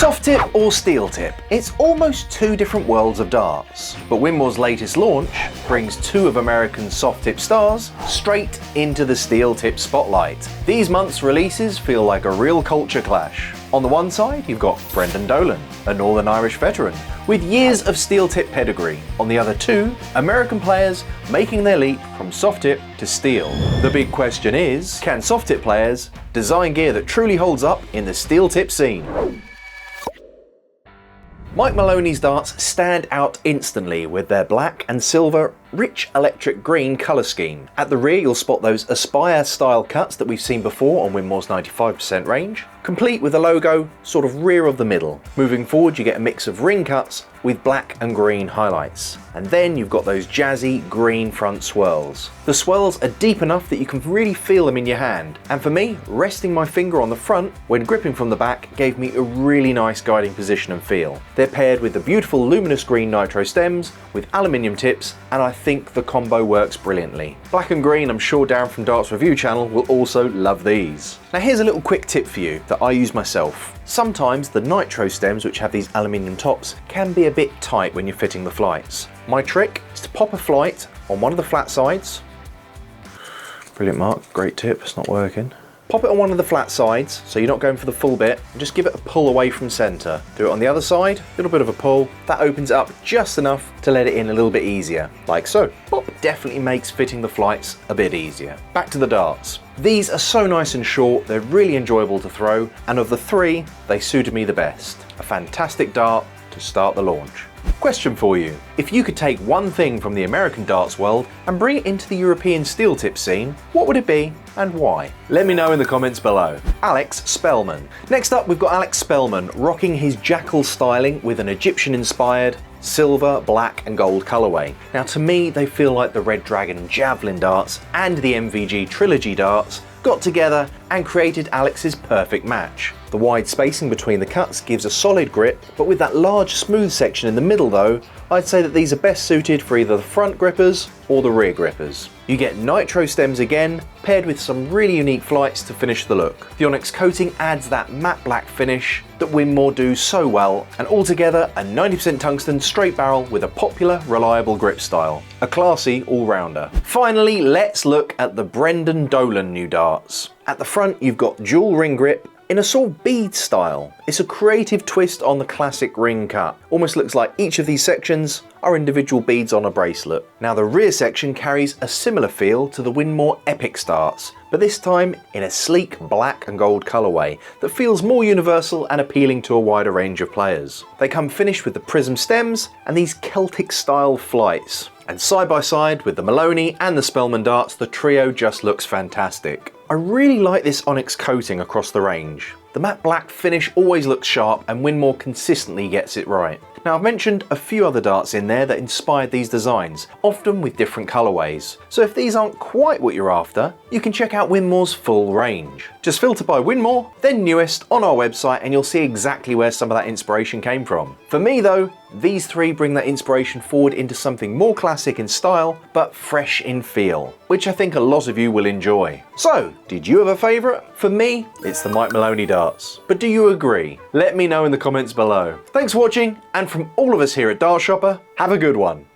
Soft tip or steel tip, it's almost two different worlds of darts. But Winmau's latest launch brings two of America's soft tip stars straight into the steel tip spotlight. These month's releases feel like a real culture clash. On the one side, you've got Brendan Dolan, a Northern Irish veteran, with years of steel tip pedigree. On the other two, American players making their leap from soft tip to steel. The big question is, can soft tip players design gear that truly holds up in the steel tip scene? Mike Maloney's darts stand out instantly with their black and silver rich electric green colour scheme. At the rear you'll spot those Aspria style cuts that we've seen before on Winmau's 95% range, complete with a logo sort of rear of the middle. Moving forward you get a mix of ring cuts with black and green highlights. And then you've got those jazzy green front swirls. The swirls are deep enough that you can really feel them in your hand. And for me, resting my finger on the front when gripping from the back gave me a really nice guiding position and feel. They're paired with the beautiful luminous green Nitro stems with aluminium tips, and I think the combo works brilliantly. Black and green, I'm sure Darren from Darts Review channel will also love these. Now here's a little quick tip for you that I use myself. Sometimes the Nitro stems, which have these aluminium tops, can be a bit tight when you're fitting the flights. My trick is to pop a flight on one of the flat sides. Brilliant, Mark, great tip, it's not working. Pop it on one of the flat sides, so you're not going for the full bit, and just give it a pull away from centre. Do it on the other side, a little bit of a pull. That opens it up just enough to let it in a little bit easier, like so. Pop definitely makes fitting the flights a bit easier. Back to the darts. These are so nice and short, they're really enjoyable to throw, and of the three, they suited me the best. A fantastic dart to start the launch. Question for you. If you could take one thing from the American darts world and bring it into the European steel tip scene, what would it be and why? Let me know in the comments below. Alex Spellman. Next up we've got Alex Spellman rocking his jackal styling with an Egyptian-inspired silver, black and gold colourway. Now to me they feel like the Red Dragon Javelin darts and the MVG Trilogy darts got together and created Alex's perfect match. The wide spacing between the cuts gives a solid grip, but with that large smooth section in the middle though, I'd say that these are best suited for either the front grippers or the rear grippers. You get Nitro stems again, paired with some really unique flights to finish the look. The Onyx coating adds that matte black finish that Winmau do so well, and altogether a 90% tungsten straight barrel with a popular, reliable grip style. A classy all-rounder. Finally, let's look at the Brendan Dolan new darts. At the front you've got dual ring grip in a sort of bead style. It's a creative twist on the classic ring cut. Almost looks like each of these sections are individual beads on a bracelet. Now the rear section carries a similar feel to the Winmau Epic darts, but this time in a sleek black and gold colourway that feels more universal and appealing to a wider range of players. They come finished with the prism stems and these Celtic style flights. And side by side with the Maloney and the Spellman darts, the trio just looks fantastic. I really like this Onyx coating across the range. The matte black finish always looks sharp and Winmau consistently gets it right. Now I've mentioned a few other darts in there that inspired these designs, often with different colourways. So if these aren't quite what you're after, you can check out Winmau's full range. Just filter by Winmau, then newest on our website, and you'll see exactly where some of that inspiration came from. For me though, these three bring that inspiration forward into something more classic in style, but fresh in feel, which I think a lot of you will enjoy. So, did you have a favourite? For me, it's the Mike Maloney darts. But do you agree? Let me know in the comments below. Thanks for watching, and from all of us here at Dartshopper, have a good one.